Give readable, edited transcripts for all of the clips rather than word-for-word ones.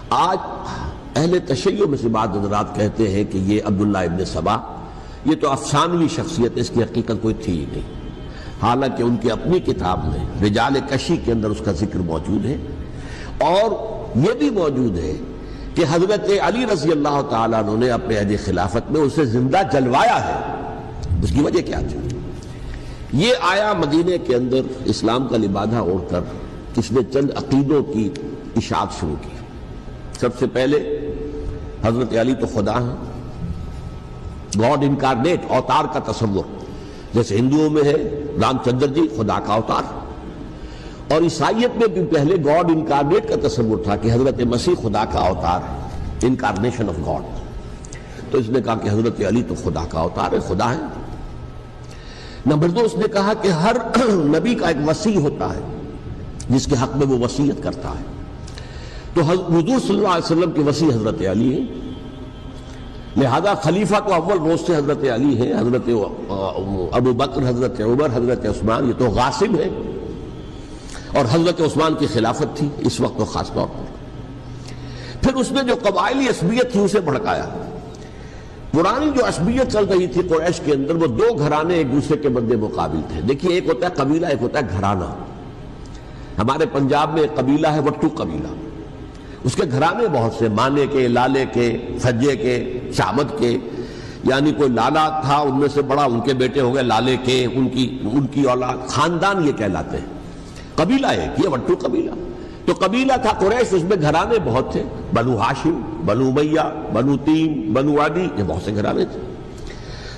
آج اہل تشیع میں سے بعض حضرات کہتے ہیں کہ یہ عبداللہ ابن سبا یہ تو افسانوی شخصیت ہے، اس کی حقیقت کوئی تھی ہی نہیں، حالانکہ ان کی اپنی کتاب میں رجال کشی کے اندر اس کا ذکر موجود ہے، اور یہ بھی موجود ہے کہ حضرت علی رضی اللہ تعالیٰ عنہ نے اپنے عہد خلافت میں اسے زندہ جلوایا ہے۔ اس کی وجہ کیا تھی؟ یہ آیا مدینے کے اندر اسلام کا لبادہ اوڑھ کر اس نے چند عقیدوں کی اشاعت شروع کی۔ سب سے پہلے حضرت علی تو خدا ہیں، گاڈ انکارنیٹ، اوتار کا تصور، جیسے ہندوؤں میں ہے رام چندر جی خدا کا اوتار، اور عیسائیت میں بھی پہلے گاڈ انکارنیٹ کا تصور تھا کہ حضرت مسیح خدا کا اوتار ہے، انکارنیشن آف گاڈ۔ تو اس نے کہا کہ حضرت علی تو خدا کا اوتار ہے، خدا ہے۔ نمبر دو، اس نے کہا کہ ہر نبی کا ایک وصی ہوتا ہے جس کے حق میں وہ وصیت کرتا ہے، تو حضور صلی اللہ علیہ وسلم کے وصی حضرت علی ہیں، لہذا خلیفہ تو اول روز سے حضرت علی ہے، حضرت ابو بکر، حضرت عمر، حضرت عثمان یہ تو غاصب ہے، اور حضرت عثمان کی خلافت تھی اس وقت تو خاص طور پر۔ پھر اس نے جو قبائلی عصبیت تھی اسے بھڑکایا۔ پرانی جو عصبیت چل رہی تھی قریش کے اندر، وہ دو گھرانے ایک دوسرے کے مد مقابل تھے۔ دیکھیے، ایک ہوتا ہے قبیلہ، ایک ہوتا ہے گھرانہ۔ ہمارے پنجاب میں ایک قبیلہ ہے وٹو قبیلہ، اس کے گھرانے بہت سے، مانے کے، لالے کے، فجے کے، شامت کے، یعنی کوئی لالا تھا ان میں سے بڑا، ان کے بیٹے ہو گئے لالے کے، ان کی اولاد، خاندان یہ کہلاتے ہیں۔ قبیلہ ایک، یہ وٹو قبیلہ۔ تو قبیلہ تھا قریش، اس میں گھرانے بہت تھے، بنو ہاشم، بنو امیہ، بنو تیم، بنو عدی، یہ بہت سے گھرانے تھے۔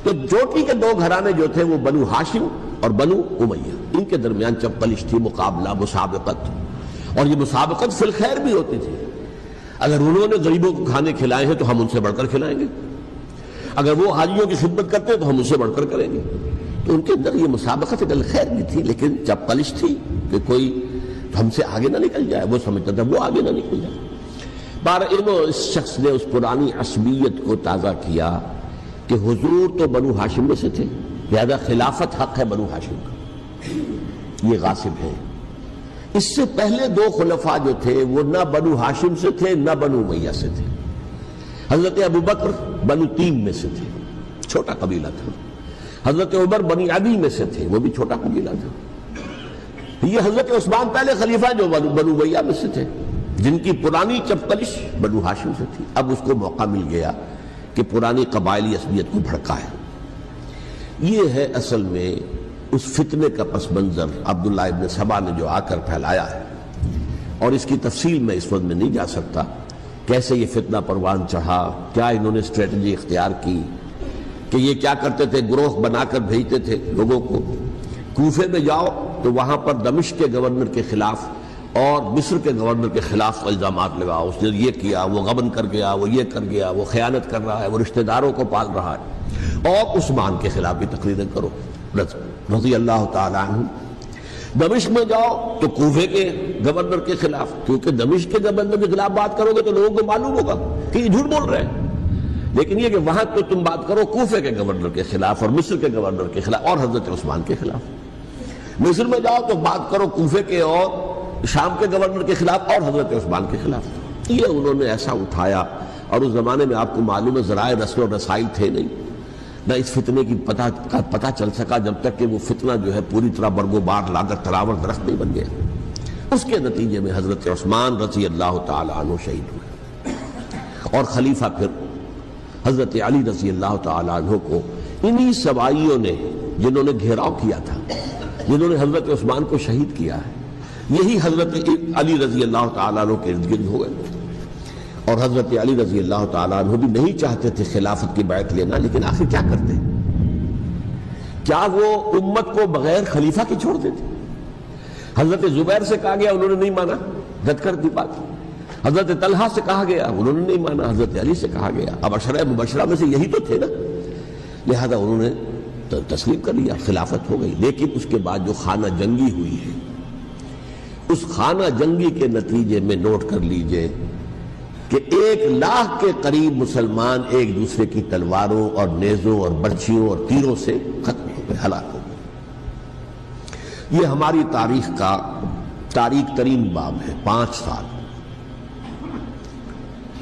تو چوٹی کے دو گھرانے جو تھے وہ بنو ہاشم اور بنو امیہ، ان کے درمیان چپلش تھی، مقابلہ، مسابقت، اور یہ مسابقت فی الخیر بھی ہوتی تھی۔ اگر انہوں نے غریبوں کو کھانے کھلائے ہیں تو ہم ان سے بڑھ کر کھلائیں گے، اگر وہ حاجیوں کی خدمت کرتے ہیں تو ہم ان سے بڑھ کر کریں گے۔ تو ان کے اندر یہ مسابقت فی الخیر بھی تھی، لیکن چپلش تھی کہ کوئی ہم سے آگے نہ نکل جائے، وہ سمجھتا تھا وہ آگے نہ نکل جائے۔ اس شخص نے اس پرانی عصبیت کو تازہ کیا کہ حضور تو بنو ہاشم میں سے تھے، لہذا خلافت حق ہے بنو ہاشم کا، یہ غاصب ہے۔ اس سے پہلے دو خلفاء جو تھے وہ نہ بنو ہاشم سے تھے نہ بنو امیہ سے تھے۔ حضرت ابو بکر بنو تیم میں سے تھے، چھوٹا قبیلہ تھا۔ حضرت عمر بنی عدی میں سے تھے، وہ بھی چھوٹا قبیلہ تھا۔ یہ حضرت عثمان پہلے خلیفہ جو بنو امیہ میں سے تھے، جن کی پرانی چپکلش بنو ہاشم سے تھی۔ اب اس کو موقع مل گیا کہ پرانی قبائلی عصبیت کو بھڑکائے۔ یہ ہے اصل میں اس فتنے کا پس منظر عبداللہ ابن سبا نے جو آ کر پھیلایا ہے، اور اس کی تفصیل میں اس وقت میں نہیں جا سکتا، کیسے یہ فتنہ پروان چڑھا، کیا انہوں نے اسٹریٹجی اختیار کی، کہ یہ کیا کرتے تھے، گروہ بنا کر بھیجتے تھے لوگوں کو، کوفے میں جاؤ تو وہاں پر دمشق کے گورنر کے خلاف اور مصر کے گورنر کے خلاف الزامات لگاؤ، اس نے یہ کیا، وہ غبن کر گیا، وہ یہ کر گیا، وہ خیانت کر رہا ہے، وہ رشتہ داروں کو پال رہا ہے، اور عثمان کے خلاف بھی تقریریں کرو رضی اللہ تعالیٰ عنہ۔ دمشق میں جاؤ تو کوفے کے گورنر کے خلاف، کیونکہ دمشق کے گورنر کے خلاف بات کرو گے تو لوگوں کو معلوم ہوگا کہ یہ جھوٹ بول رہے ہیں، لیکن یہ کہ وہاں تو تم بات کرو کوفے کے گورنر کے خلاف اور مصر کے گورنر کے خلاف اور حضرت عثمان کے خلاف۔ مصر میں جاؤ تو بات کرو کوفے کے اور شام کے گورنر کے خلاف اور حضرت عثمان کے خلاف۔ یہ انہوں نے ایسا اٹھایا، اور اس زمانے میں آپ کو معلوم ہے ذرائع رسل و رسائل تھے نہیں، نہ اس فتنے کی پتہ چل سکا جب تک کہ وہ فتنہ جو ہے پوری طرح برگ و بار لا کر تراور درخت نہیں بن گیا۔ اس کے نتیجے میں حضرت عثمان رضی اللہ تعالیٰ عنہ شہید ہوئے، اور خلیفہ پھر حضرت علی رضی اللہ تعالیٰ عنہ کو انہی سوائیوں نے، جنہوں نے گھیراؤ کیا تھا، جنہوں نے حضرت عثمان کو شہید کیا ہے، یہی حضرت علی رضی اللہ تعالیٰ عنہ کے ارد گرد ہو گئے۔ اور حضرت علی رضی اللہ تعالیٰ عنہ بھی نہیں چاہتے تھے خلافت کی بیعت لینا، لیکن آخر کیا کرتے؟ کیا وہ امت کو بغیر خلیفہ کے چھوڑ دیتے؟ حضرت زبیر سے کہا گیا، انہوں نے نہیں مانا، رد کر دی بات۔ حضرت طلحہ سے کہا گیا، انہوں نے نہیں مانا۔ حضرت علی سے کہا گیا، اب عشرہ مبشرہ میں سے یہی تو تھے نا، لہذا انہوں نے تسلیم کر لیا، خلافت ہو گئی۔ لیکن اس کے بعد جو خانہ جنگی ہوئی ہے، اس خانہ جنگی کے نتیجے میں نوٹ کر لیجئے کہ 1,00,000 کے قریب مسلمان ایک دوسرے کی تلواروں اور نیزوں اور برچھیوں اور تیروں سے ختم ہو گئے، ہلاک ہو گئے۔ یہ ہماری تاریخ کا تاریک ترین باب ہے، 5 سال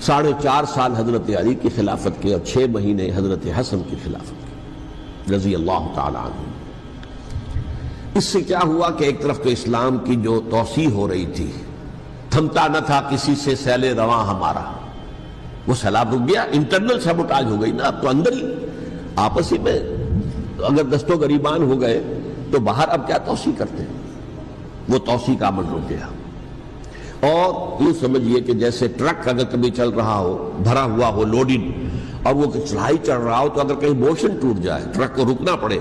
4.5 سال حضرت علی کی خلافت کے اور 6 مہینے حضرت حسن کی خلافت کے رضی اللہ تعالی عنہ۔ اس سے کیا ہوا کہ ایک طرف تو اسلام کی جو توسیع ہو رہی تھی، تھمتا نہ تھا کسی سے سیل رواں ہمارا، وہ سیلاب رک گیا، انٹرنل سیبوٹاج ہو گئی نا، اب تو اندر ہی آپس ہی میں اگر دست و گریبان ہو گئے تو باہر اب کیا توسیع کرتے ہیں، وہ توسیع کا عمل رک گیا۔ اور یہ سمجھیے کہ جیسے ٹرک اگر کبھی چل رہا ہو، بھرا ہوا ہو، لوڈڈ، اور وہ چڑھائی چڑھ رہا ہو، تو اگر کہیں موشن ٹوٹ جائے، ٹرک کو رکنا پڑے،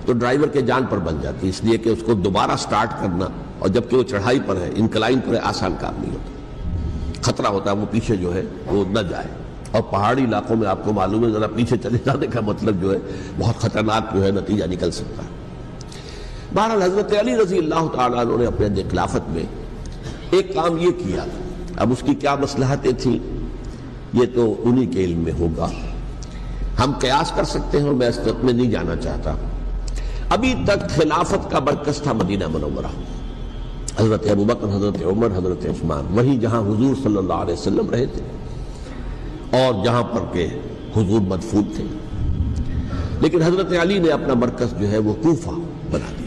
تو ڈرائیور کے جان پر بن جاتی، اس لیے کہ اس کو دوبارہ سٹارٹ کرنا، اور جبکہ وہ چڑھائی پر ہے، انکلائن پر ہے، آسان کام نہیں ہوتا، خطرہ ہوتا ہے وہ پیچھے جو ہے وہ نہ جائے۔ اور پہاڑی علاقوں میں آپ کو معلوم ہے ذرا پیچھے چلے جانے کا مطلب جو ہے بہت خطرناک جو ہے نتیجہ نکل سکتا ہے۔ بہرحال حضرت علی رضی اللہ تعالیٰ عنہ نے اپنے خلافت میں ایک کام یہ کیا، اب اس کی کیا مصلحتیں تھیں یہ تو انہی کے علم میں ہوگا، ہم قیاس کر سکتے ہیں اور میں اس طرف میں نہیں جانا چاہتا۔ ابھی تک خلافت کا مرکز تھا مدینہ منورہ، حضرت ابوبکر، حضرت عمر، حضرت عثمان، وہیں جہاں حضور صلی اللہ علیہ وسلم رہے تھے اور جہاں پر کہ حضور مدفون تھے۔ لیکن حضرت علی نے اپنا مرکز جو ہے وہ کوفہ بنا دیا۔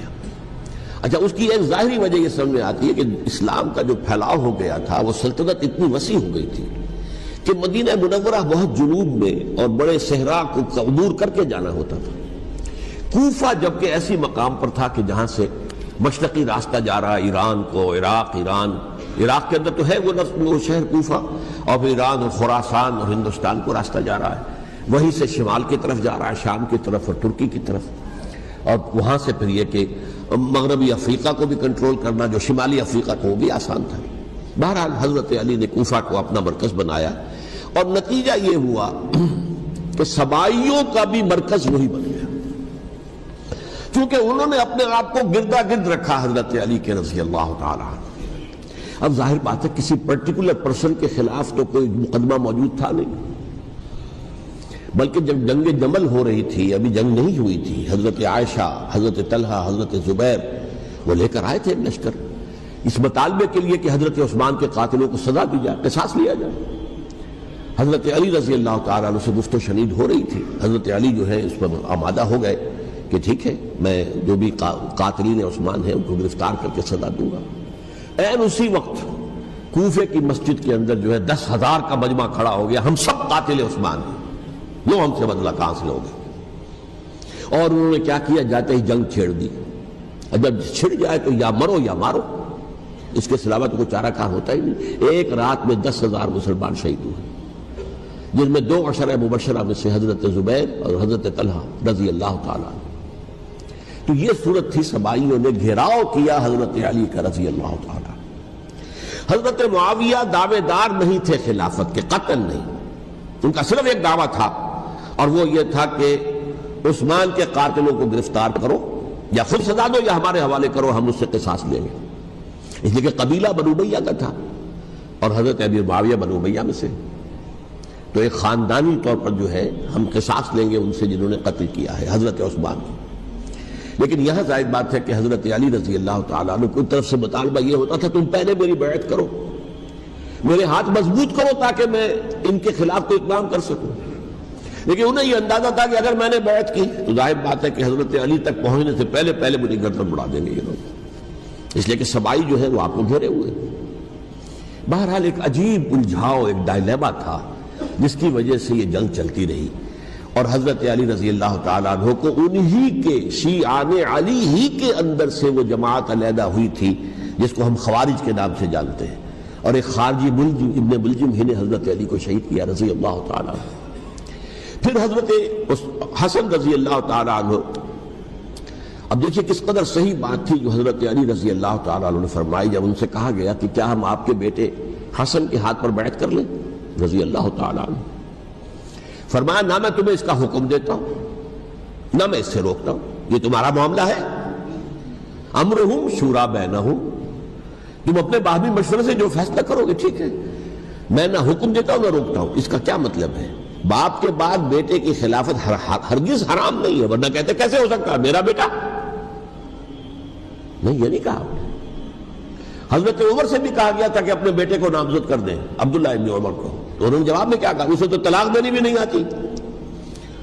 اچھا، اس کی ایک ظاہری وجہ یہ سمجھ میں آتی ہے کہ اسلام کا جو پھیلاؤ ہو گیا تھا، وہ سلطنت اتنی وسیع ہو گئی تھی کہ مدینہ منورہ بہت جنوب میں اور بڑے صحرا کو عبور کر کے جانا ہوتا تھا۔ کوفہ جبکہ ایسی مقام پر تھا کہ جہاں سے مشرقی راستہ جا رہا ہے ایران کو، عراق کے اندر تو ہے وہ شہر کوفہ، اور پھر ایران اور خراسان اور ہندوستان کو راستہ جا رہا ہے، وہیں سے شمال کی طرف جا رہا ہے، شام کی طرف اور ترکی کی طرف، اور وہاں سے پھر یہ کہ مغربی افریقہ کو بھی کنٹرول کرنا، جو شمالی افریقہ کو وہ بھی آسان تھا۔ بہرحال حضرت علی نے کوفہ کو اپنا مرکز بنایا، اور نتیجہ یہ ہوا کہ سبائیوں کا بھی مرکز وہی بن گیا، کیونکہ انہوں نے اپنے آپ کو گردا گرد رکھا حضرت علی کے رضی اللہ تعالیٰ عنہ۔ اب ظاہر بات ہے کسی پرٹیکولر پرسن کے خلاف تو کوئی مقدمہ موجود تھا نہیں، بلکہ جب جنگ جمل ہو رہی تھی، ابھی جنگ نہیں ہوئی تھی، حضرت عائشہ، حضرت طلحہ، حضرت زبیر وہ لے کر آئے تھے لشکر اس مطالبے کے لیے کہ حضرت عثمان کے قاتلوں کو سزا دی جائے، قصاص لیا جائے۔ حضرت علی رضی اللہ تعالیٰ عنہ سے گفت و شنید ہو رہی تھی، حضرت علی جو ہے اس پر آمادہ ہو گئے کہ ٹھیک ہے، میں جو بھی قاتلین عثمان ہیں ان کو گرفتار کر کے سزا دوں گا۔ این اسی وقت کوفے کی مسجد کے اندر جو ہے 10,000 کا مجمع کھڑا ہو گیا، ہم سب قاتل عثمان ہیں، لو ہم سے بدلہ کہاں سے لوگے؟ اور انہوں نے کیا کیا، جاتے ہی جنگ چھیڑ دی، اور جب چھڑ جائے تو یا مرو یا مارو، اس کے علاوہ تو کوئی چارہ کار ہوتا ہی نہیں۔ ایک رات میں 10,000 مسلمان شہید ہوئے، جن میں 2 عشرہ مبشرہ میں سے حضرت زبیر اور حضرت طلحہ رضی اللہ تعالیٰ عنہ۔ تو یہ صورت تھی، سبائیوں نے گھیراؤ کیا حضرت علی کا رضی اللہ تعالیٰ۔ حضرت معاویہ دعوے دار نہیں تھے خلافت کے، قطعاً نہیں، ان کا صرف ایک دعویٰ تھا، اور وہ یہ تھا کہ عثمان کے قاتلوں کو گرفتار کرو، یا خود سزا دو یا ہمارے حوالے کرو، ہم اس سے قصاص لیں گے۔ اس لیے کہ قبیلہ بنو امیہ کا تھا، اور حضرت ابی معاویہ بنو امیہ میں سے، تو ایک خاندانی طور پر جو ہے ہم قصاص لیں گے ان سے جنہوں نے قتل کیا ہے حضرت عثمان کو۔ لیکن یہاں ظاہر بات ہے کہ حضرت علی رضی اللہ تعالیٰ عنہ کی طرف سے مطالبہ یہ ہوتا تھا، تم پہلے میری بیعت کرو، میرے ہاتھ مضبوط کرو تاکہ میں ان کے خلاف کوئی اقدام کر سکوں۔ لیکن انہیں یہ اندازہ تھا کہ اگر میں نے بیعت کی تو ظاہر بات ہے کہ حضرت علی تک پہنچنے سے پہلے مجھے گردن اڑا دیں گے یہ لوگ، اس لیے کہ سبائی جو ہے وہ آپ کو گھیرے ہوئے۔ بہرحال ایک عجیب الجھاؤ، ایک ڈائلیما تھا جس کی وجہ سے یہ جنگ چلتی رہی، اور حضرت علی رضی اللہ تعالیٰ عنہ کو انہی کے شیعان علی ہی کے اندر سے وہ جماعت علیحدہ ہوئی تھی جس کو ہم خوارج کے نام سے جانتے ہیں، اور ایک خارجی ملجم ابن ملجم ہی نے حضرت علی کو شہید کیا رضی اللہ تعالیٰ عنہ۔ پھر حضرت حسن رضی اللہ تعالیٰ عنہ، اب دیکھیے کس قدر صحیح بات تھی جو حضرت علی رضی اللہ تعالیٰ عنہ نے فرمائی جب ان سے کہا گیا کہ کیا ہم آپ کے بیٹے حسن کے ہاتھ پر بیعت کر لیں رضی اللہ تعالیٰ عنہ۔ فرمایا نہ میں تمہیں اس کا حکم دیتا ہوں نہ میں اس سے روکتا ہوں، یہ تمہارا معاملہ ہے، امرہم شورا بینہم، تم اپنے باہمی مشورے سے جو فیصلہ کرو گے ٹھیک ہے، میں نہ حکم دیتا ہوں نہ روکتا ہوں۔ اس کا کیا مطلب ہے؟ باپ کے بعد بیٹے کی خلافت ہرگز حرام نہیں ہے، ورنہ کہتے کیسے ہو سکتا ہے میرا بیٹا؟ نہیں، یہ نہیں کہا۔ حضرت عمر سے بھی کہا گیا تھا کہ اپنے بیٹے کو نامزد کر دیں، عبداللہ ابن عمر کو، تو انہوں نے جواب میں کیا کہا؟ اسے تو طلاق دینی بھی نہیں آتی.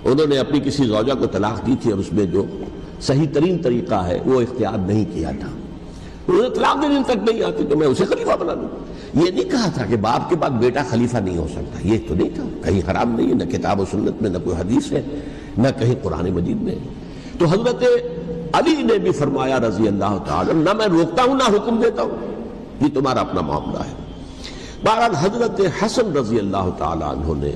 انہوں نے اپنی کسی زوجہ کو طلاق دی تھی اور اس میں جو صحیح ترین طریقہ ہے وہ اختیار نہیں کیا تھا. انہوں نے طلاق دینے تک نہیں آتی تو میں اسے خلیفہ بنا دوں. یہ نہیں کہا تھا کہ باپ کے بعد بیٹا خلیفہ نہیں ہو سکتا، یہ تو نہیں تھا. کہیں حرام نہیں ہے، نہ کتاب و سنت میں، نہ کوئی حدیث ہے، نہ کہیں قرآن مجید میں. تو حضرت علی نے بھی فرمایا رضی اللہ تعالی، نہ میں روکتا ہوں نہ حکم دیتا ہوں، یہ تمہارا اپنا معاملہ ہے. بہرحال حضرت حسن رضی اللہ تعالی عنہ نے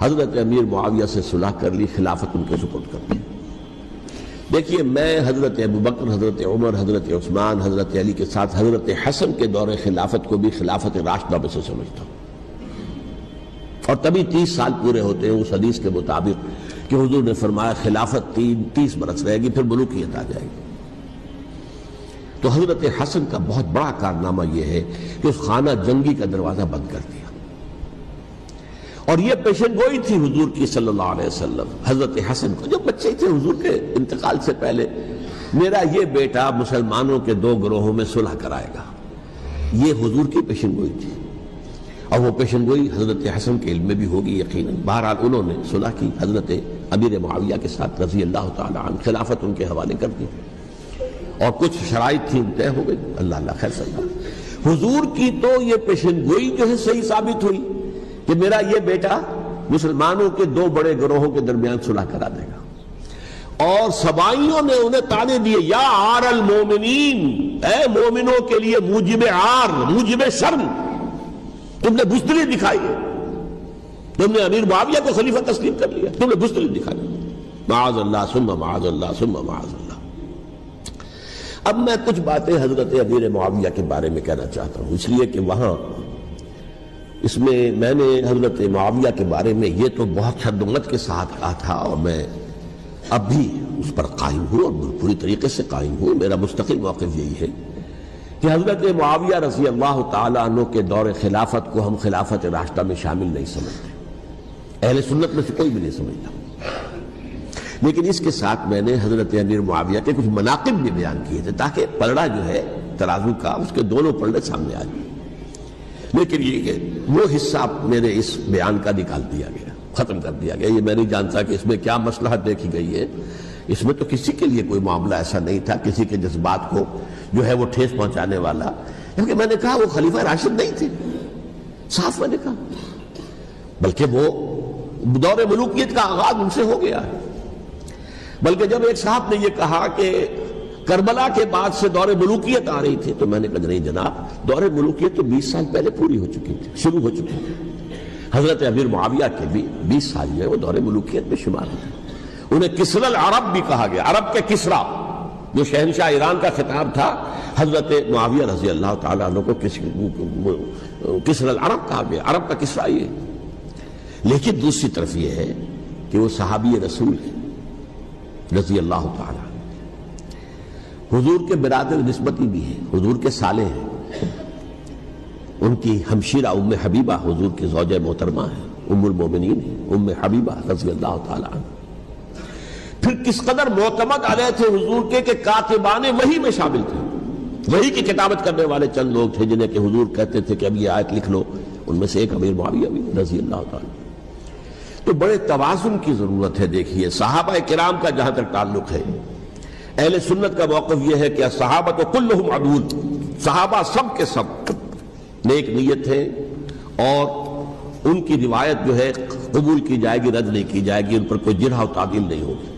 حضرت امیر معاویہ سے صلح کر لی، خلافت ان کے سپرد کر دی. دیکھیے میں حضرت ابوبکر، حضرت عمر، حضرت عثمان، حضرت علی کے ساتھ حضرت حسن کے دور خلافت کو بھی خلافت راشدہ میں سے سمجھتا ہوں. اور تبھی 30 سال پورے ہوتے ہیں اس حدیث کے مطابق کہ حضور نے فرمایا خلافت 30 برس رہے گی، پھر ملوکیت آ جائے گی. تو حضرت حسن کا بہت بڑا کارنامہ یہ ہے کہ اس خانہ جنگی کا دروازہ بند کر دیا. اور یہ پیشن گوئی تھی حضور کی صلی اللہ علیہ وسلم حضرت حسن کو، جب بچے تھے حضور کے انتقال سے پہلے، میرا یہ بیٹا مسلمانوں کے 2 گروہوں میں صلح کرائے گا. یہ حضور کی پیشن گوئی تھی، اور وہ پیشن گوئی حضرت حسن کے علم میں بھی ہوگی یقیناً. بہرحال انہوں نے صلح کی حضرت امیر معاویہ کے ساتھ رضی اللہ تعالی عنہ، خلافت ان کے حوالے کر دی، اور کچھ شرائط تھی طے ہو گئی. اللہ خیر صلی اللہ. حضور کی تو یہ پیشن گوئی جو ہے صحیح ثابت ہوئی کہ میرا یہ بیٹا مسلمانوں کے 2 بڑے گروہوں کے درمیان صلح کرا دے گا. اور سبائیوں نے انہیں تانے دیے، یا عار المومنین، اے مومنوں کے لیے موجب عار، موجب شرم، تم نے بزدلی دکھائی ہے، تم نے امیر معاویہ کو خلیفہ تسلیم کر لیا، تم نے بزدلی دکھائی. معاذ اللہ ثم معاذ اللہ ثم معاذ اللہ. اب میں کچھ باتیں حضرت امیر معاویہ کے بارے میں کہنا چاہتا ہوں، اس لیے کہ وہاں اس میں نے حضرت معاویہ کے بارے میں یہ تو بہت حدمت کے ساتھ کہا تھا، اور میں اب بھی اس پر قائم ہوں اور پوری طریقے سے قائم ہوں. میرا مستقل موقف یہی ہے کہ حضرت معاویہ رضی اللہ تعالیٰ عنہ کے دور خلافت کو ہم خلافت راشدہ میں شامل نہیں سمجھتے، اہل سنت میں سے کوئی بھی نہیں سمجھتا. لیکن اس کے ساتھ میں نے حضرت امیر معاویہ کے کچھ مناقب بھی بیان کیے تھے تاکہ پلڑا جو ہے ترازو کا اس کے دونوں پلڑے سامنے آ جائیں. لیکن یہ کہ وہ حصہ میرے اس بیان کا نکال دیا گیا، ختم کر دیا گیا. یہ میں نہیں جانتا کہ اس میں کیا مصلحت دیکھی گئی ہے. اس میں تو کسی کے لیے کوئی معاملہ ایسا نہیں تھا کسی کے جذبات کو جو ہے وہ ٹھیس پہنچانے والا، کیونکہ میں نے کہا وہ خلیفہ راشد نہیں تھے، صاف میں نے کہا، بلکہ وہ دور ملوکیت کا آغاز ان سے ہو گیا ہے. بلکہ جب ایک صاحب نے یہ کہا کہ کربلا کے بعد سے دور ملوکیت آ رہی تھی، تو میں نے کہا نہیں جناب، دور ملوکیت تو 20 سال پہلے پوری ہو چکی تھی، شروع ہو چکی تھی. حضرت امیر معاویہ کے بھی 20 سال جو ہے وہ دور ملوکیت میں شمار ہوتے. انہیں کسرى العرب بھی کہا گیا، عرب کے کسریٰ، جو شہنشاہ ایران کا خطاب تھا، حضرت معاویہ رضی اللہ تعالیٰ عنہ کو کسرى العرب کہا گیا، عرب کا کسریٰ یہ. لیکن دوسری طرف یہ ہے کہ وہ صحابی رسول ہیں رضی اللہ تعالیٰ، حضور کے برادر نسبتی بھی ہیں، حضور کے سالے ہیں. ان کی ہمشیرہ ام حبیبہ حضور کی زوجہ محترمہ ہیں، ام المومنین ہیں، ام حبیبہ رضی اللہ تعالیٰ عنہ. پھر کس قدر معتمد علیہ تھے حضور کے کہ کاتبان وحی میں شامل تھے. وحی کی کتابت کرنے والے چند لوگ تھے جنہیں کہ حضور کہتے تھے کہ اب یہ آیت لکھ لو. ان میں سے ایک امیر معاویہ بھی رضی اللہ تعالیٰ. تو بڑے توازن کی ضرورت ہے. دیکھیے صحابہ کرام کا جہاں تک تعلق ہے، اہل سنت کا موقف یہ ہے کہ صحابہ تو کلہم عدول، صحابہ سب کے سب نیک نیت ہیں، اور ان کی روایت جو ہے قبول کی جائے گی، رد نہیں کی جائے گی، ان پر کوئی جرح و تعدیل نہیں ہوگی.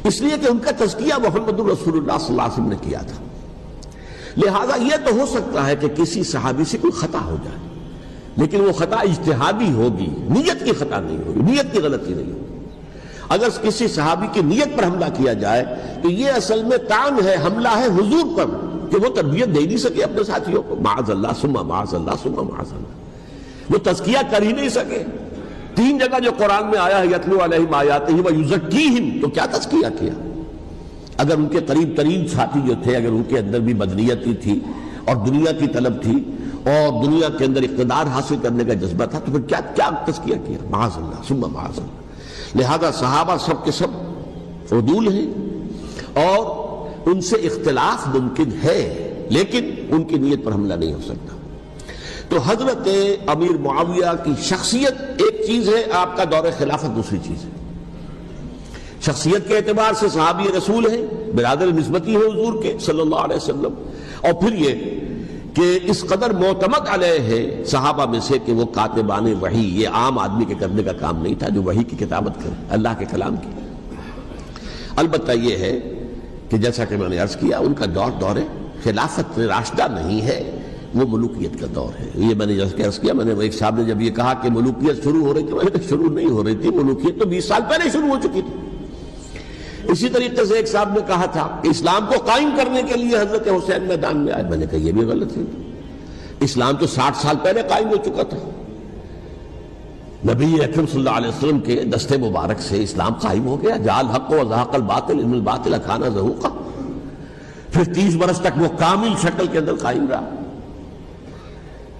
اس لیے کہ ان کا تزکیہ محمد رسول اللہ صلی اللہ علیہ وسلم نے کیا تھا. لہذا یہ تو ہو سکتا ہے کہ کسی صحابی سے کوئی خطا ہو جائے، لیکن وہ خطا اجتہادی ہوگی، نیت کی خطا نہیں ہوگی، نیت کی غلطی نہیں ہوگی. اگر کسی صحابی کی نیت پر حملہ کیا جائے تو یہ اصل میں طعن ہے، حملہ ہے حضور پر کہ وہ تربیت دے نہیں سکے اپنے ساتھیوں کو. معاذ اللہ ثم معاذ اللہ ثم معاذ اللہ، وہ تزکیہ کر ہی نہیں سکے. 3 جگہ جو قرآن میں آیا ہے یتلو علیہم آیاتہ ویزکیہم، تو کیا تزکیہ کیا؟ اگر ان کے قریب ترین ساتھی جو تھے، اگر ان کے اندر بھی بدنیتی تھی اور دنیا کی طلب تھی اور دنیا کے اندر اقتدار حاصل کرنے کا جذبہ تھا، تو پھر کیا تزکیہ کیا؟ معاذ اللہ ثم معاذ اللہ. لہذا صحابہ سب کے سب عدول ہیں، اور ان سے اختلاف ممکن ہے، لیکن ان کی نیت پر حملہ نہیں ہو سکتا. تو حضرت امیر معاویہ کی شخصیت ایک چیز ہے، آپ کا دور خلافت دوسری چیز ہے۔ شخصیت کے اعتبار سے صحابی رسول ہیں، برادر نسبتی ہیں حضور کے صلی اللہ علیہ وسلم، اور پھر یہ کہ اس قدر معتمد علیہ ہے صحابہ میں سے کہ وہ کاتبان وحی، یہ عام آدمی کے کرنے کا کام نہیں تھا جو وحی کی کتابت کرے، اللہ کے کلام کی۔ البتہ یہ ہے کہ جیسا کہ میں نے عرض کیا، ان کا دور خلافت راشدہ نہیں ہے، وہ ملوکیت کا دور ہے۔ یہ میں نے جیسا کہ عرض کیا، میں نے ایک صاحب نے جب یہ کہا کہ ملوکیت شروع ہو رہی تھی، میں نے کہا شروع نہیں ہو رہی تھی، ملوکیت تو 20 سال پہلے شروع ہو چکی تھی۔ اسی طریقے سے ایک صاحب نے کہا تھا کہ اسلام کو قائم کرنے کے لیے حضرت حسین میدان میں آئے، میں نے کہا یہ بھی غلط ہے، اسلام تو 60 سال پہلے قائم ہو چکا تھا، نبی اکرم صلی اللہ علیہ وسلم کے دست مبارک سے اسلام قائم ہو گیا، جاء الحق وزهق الباطل ان الباطل کان زهوقا، پھر 30 برس تک وہ کامل شکل کے اندر قائم رہا۔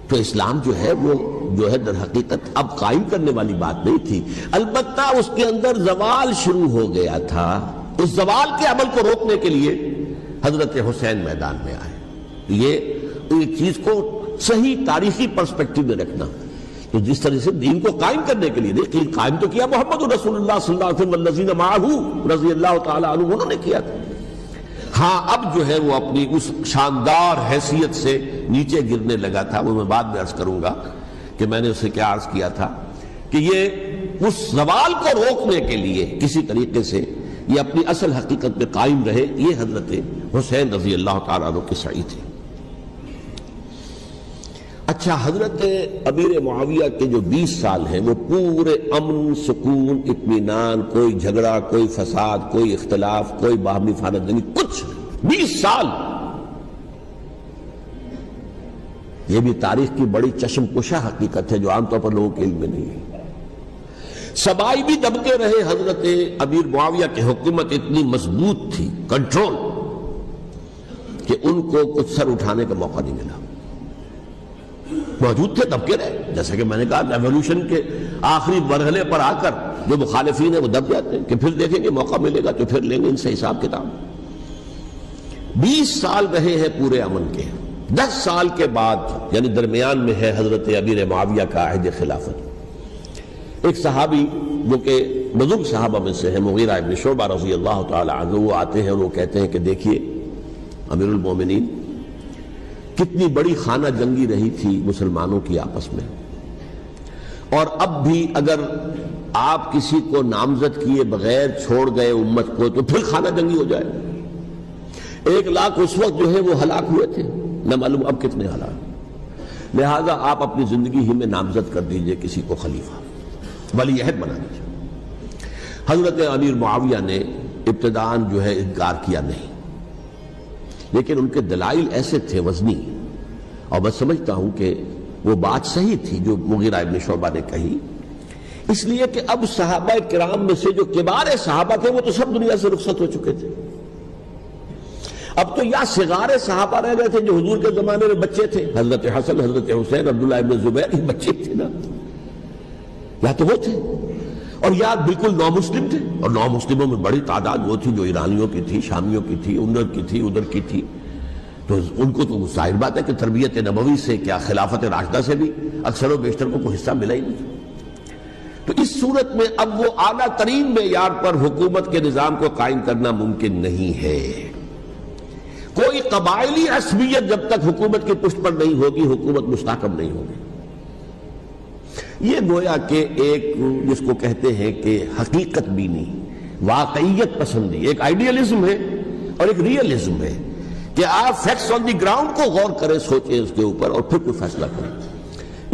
تو اسلام جو ہے در حقیقت اب قائم کرنے والی بات نہیں تھی، البتہ اس کے اندر زوال شروع ہو گیا تھا، اس زوال کے عمل کو روکنے کے لیے حضرت حسین میدان میں آئے۔ یہ ایک چیز کو صحیح تاریخی پرسپیکٹو میں رکھنا کہ جس طرح سے دین کو قائم کرنے کے لیے دیکھیے، قائم تو کیا محمد رسول اللہ صلی اللہ علیہ وسلم والذین معہ رضی اللہ تعالی عنہ، انہوں نے کیا تھا۔ ہاں اب جو ہے وہ اپنی اس شاندار حیثیت سے نیچے گرنے لگا تھا، وہ میں بعد میں عرض کروں گا کہ میں نے اسے کیا عرض کیا تھا کہ یہ اس زوال کو روکنے کے لیے کسی طریقے سے یہ اپنی اصل حقیقت میں قائم رہے، یہ حضرت حسین رضی اللہ تعالیٰ عنہ کی سعی تھی۔ اچھا، حضرت امیر معاویہ کے جو 20 سال ہیں وہ پورے امن، سکون، اطمینان، کوئی جھگڑا، کوئی فساد، کوئی اختلاف، کوئی باہمی خاندانی، کچھ 20 سال۔ یہ بھی تاریخ کی بڑی چشم کشا حقیقت ہے جو عام طور پر لوگوں کے علم میں نہیں ہے۔ سبائی بھی دبتے رہے، حضرت امیر معاویہ کی حکومت اتنی مضبوط تھی، کنٹرول، کہ ان کو کچھ سر اٹھانے کا موقع نہیں ملا۔ موجود تھے، دبکے رہے، جیسا کہ میں نے کہا ریولوشن کے آخری مرحلے پر آ کر جو مخالفین ہیں وہ دب جاتے ہیں کہ پھر دیکھیں گے، موقع ملے گا تو پھر لیں گے ان سے حساب کتاب۔ 20 سال رہے ہیں پورے امن کے، 10 سال کے بعد یعنی درمیان میں ہے حضرت امیر معاویہ کا عہد خلافت۔ ایک صحابی جو کہ بزرگ صحابہ میں سے ہے، مغیرہ ابن شعبہ رضی اللہ تعالی عنہ، وہ آتے ہیں اور وہ کہتے ہیں کہ دیکھیے امیر المومنین، کتنی بڑی خانہ جنگی رہی تھی مسلمانوں کی آپس میں، اور اب بھی اگر آپ کسی کو نامزد کیے بغیر چھوڑ گئے امت کو تو پھر خانہ جنگی ہو جائے۔ 1 لاکھ اس وقت جو ہے وہ ہلاک ہوئے تھے، نہ معلوم اب کتنے ہلاک، لہذا آپ اپنی زندگی ہی میں نامزد کر دیجئے کسی کو خلیفہ، ولی عہد بنا دیجئے۔ حضرت امیر معاویہ نے ابتداءً جو ہے انکار کیا نہیں، لیکن ان کے دلائل ایسے تھے وزنی، اور میں سمجھتا ہوں کہ وہ بات صحیح تھی جو مغیرہ ابن شعبہ نے کہی، اس لیے کہ اب صحابہ کرام میں سے جو کبار صحابہ تھے وہ تو سب دنیا سے رخصت ہو چکے تھے، اب تو یا صغار صحابہ رہ گئے تھے جو حضور کے زمانے میں بچے تھے، حضرت حسن، حضرت حسین، عبداللہ ابن زبیر، یہ بچے تھے نا، یا تو وہ تھے، اور یا بالکل نو مسلم تھے، اور نو مسلموں میں بڑی تعداد وہ تھی جو ایرانیوں کی تھی، شامیوں کی تھی، ادھر کی تھی، تو ان کو تو ظاہر بات ہے کہ تربیت نبوی سے کیا خلافت راشدہ سے بھی اکثر و بیشتر کو کوئی حصہ ملا ہی نہیں۔ تو اس صورت میں اب وہ اعلیٰ ترین معیار پر حکومت کے نظام کو قائم کرنا ممکن نہیں ہے۔ کوئی قبائلی عصبیت جب تک حکومت کی پشت پر نہیں ہوگی، حکومت مستحکم نہیں ہوگی۔ یہ گویا کہ ایک جس کو کہتے ہیں کہ حقیقت بینی، واقعیت پسندی، ایک آئیڈیالزم ہے اور ایک ریئلزم ہے کہ آپ فیکٹس آن دی گراؤنڈ کو غور کریں، سوچیں اس کے اوپر اور پھر کوئی فیصلہ کریں۔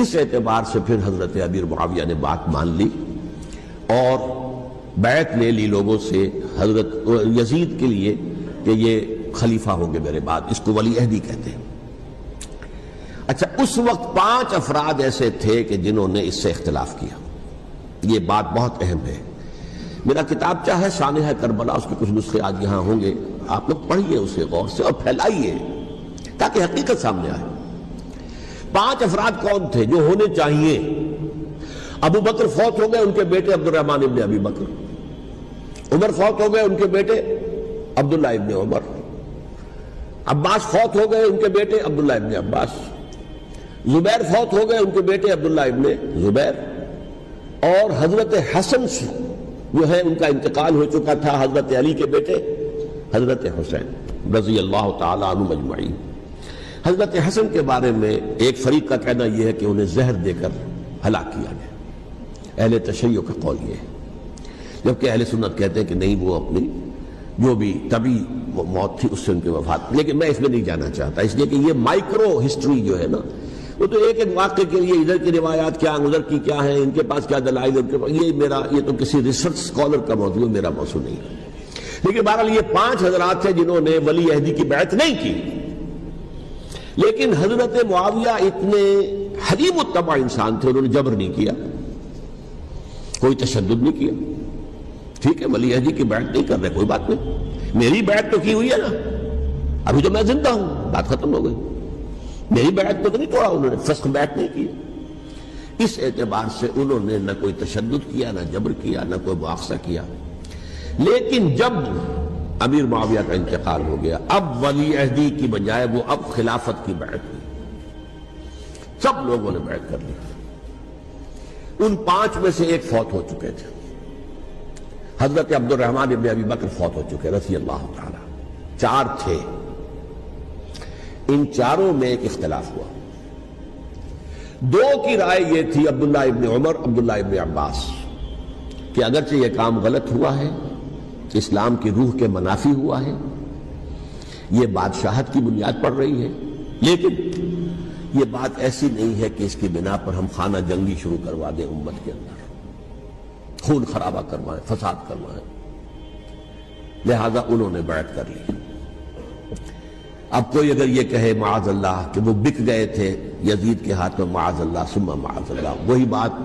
اس اعتبار سے پھر حضرت امیر معاویہ نے بات مان لی اور بیعت لے لی لوگوں سے حضرت یزید کے لیے کہ یہ خلیفہ ہوں گے میرے بعد، اس کو ولی عہدی کہتے ہیں۔ اچھا، اس وقت 5 افراد ایسے تھے کہ جنہوں نے اس سے اختلاف کیا، یہ بات بہت اہم ہے۔ میرا کتابچہ ہے سانحہ کربلا، اس کے کچھ نسخے آج یہاں ہوں گے، آپ لوگ پڑھیے اسے غور سے اور پھیلائیے تاکہ حقیقت سامنے آئے۔ 5 افراد کون تھے جو ہونے چاہیے؟ ابو بکر فوت ہو گئے، ان کے بیٹے عبد الرحمن ابن ابی بکر، عمر فوت ہو گئے، ان کے بیٹے عبداللہ ابن عمر، عباس فوت ہو گئے، ان کے بیٹے عبداللہ ابن عباس، زبیر فوت ہو گئے، ان کے بیٹے عبداللہ ابن زبیر، اور حضرت حسن سے جو ہے ان کا انتقال ہو چکا تھا، حضرت علی کے بیٹے حضرت حسین رضی اللہ تعالی عنہ مجمعین۔ حضرت حسن کے بارے میں ایک فریق کا کہنا یہ ہے کہ انہیں زہر دے کر ہلاک کیا گیا، اہل تشیع کا قول یہ ہے، جبکہ اہل سنت کہتے ہیں کہ نہیں، وہ اپنی جو بھی طبی موت تھی اس سے ان کی وفات۔ لیکن میں اس میں نہیں جانا چاہتا، اس لیے کہ یہ مائکرو ہسٹری جو ہے نا، وہ تو ایک ایک واقعے کے لیے ادھر کی روایات کیا، ادھر کی کیا ہیں، ان کے پاس کیا دلائل، ان کے پاس یہ تو کسی ریسرچ اسکالر کا موضوع، میرا موضوع نہیں ہے۔ لیکن بہرحال یہ 5 حضرات تھے جنہوں نے ولی عہدی کی بیعت نہیں کی، لیکن حضرت معاویہ اتنے حلیم الطبع انسان تھے، انہوں نے جبر نہیں کیا، کوئی تشدد نہیں کیا۔ ٹھیک ہے، ولی عہدی کی بیعت نہیں کر رہے، کوئی بات نہیں، میری بیعت تو کی ہوئی ہے نا، ابھی تو میں زندہ ہوں، بات ختم ہو گئی، میری بیعت تو نہیں توڑا انہوں نے، فسخ بیعت نہیں کی۔ اس اعتبار سے انہوں نے نہ کوئی تشدد کیا، نہ جبر کیا، نہ کوئی مواخذہ کیا۔ لیکن جب امیر معاویہ کا انتقال ہو گیا، اب ولی عہدی کی بجائے وہ اب خلافت کی بیعت ہوئی، سب لوگوں نے بیعت کر لی۔ ان 5 میں سے ایک فوت ہو چکے تھے، حضرت عبد الرحمن ابن ابی بکر فوت ہو چکے رضی اللہ تعالی، 4 تھے، ان 4 میں ایک اختلاف ہوا۔ 2 کی رائے یہ تھی، عبداللہ ابن عمر، عبداللہ ابن عباس، کہ اگرچہ یہ کام غلط ہوا ہے، اسلام کی روح کے منافی ہوا ہے، یہ بادشاہت کی بنیاد پڑ رہی ہے، لیکن یہ بات ایسی نہیں ہے کہ اس کی بنا پر ہم خانہ جنگی شروع کروا دیں، امت کے اندر خون خرابہ کروائیں، فساد کروائیں۔ لہذا انہوں نے بیعت کر لی۔ اب کوئی اگر یہ کہے معاذ اللہ کہ وہ بک گئے تھے یزید کے ہاتھ میں، معاذ اللہ ثم معاذ اللہ، وہی بات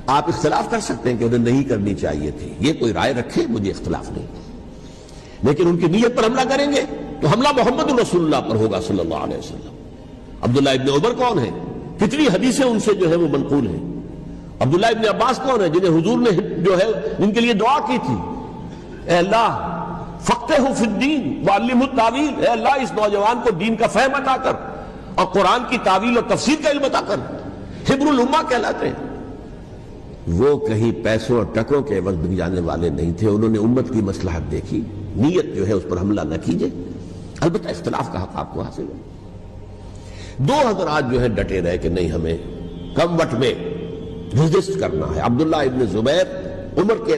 آپ اختلاف کر سکتے ہیں کہ انہیں نہیں کرنی چاہیے تھی، یہ کوئی رائے رکھے، مجھے اختلاف نہیں، لیکن ان کی نیت پر حملہ کریں گے تو حملہ محمد رسول اللہ پر ہوگا صلی اللہ علیہ وسلم۔ عبداللہ ابن عمر کون ہیں؟ کتنی حدیثیں ان سے جو ہے وہ منقول ہیں۔ عبداللہ ابن عباس کون ہیں؟ جنہیں حضور نے جو ہے جن کے لیے دعا کی تھی، اے اللہ فقہہ فی الدین وعلمہ التاویل، اے اللہ اس نوجوان کو دین کا فہم عطا کر اور قرآن کی تاویل اور تفسیر کا علم عطا کر، حبر الامہ کہلاتے ہیں۔ وہ کہیں پیسوں اور ٹکوں کے عوض بک جانے والے نہیں تھے، انہوں نے امت کی مصلحت دیکھی، نیت جو ہے اس پر حملہ نہ کیجئے، البتہ اختلاف کا حق آپ کو حاصل ہے۔ 2 حضرات جو ہے ڈٹے رہے کہ نہیں، ہمیں کم وقت میں ریزسٹ کرنا ہے، عبداللہ ابن زبیر عمر کے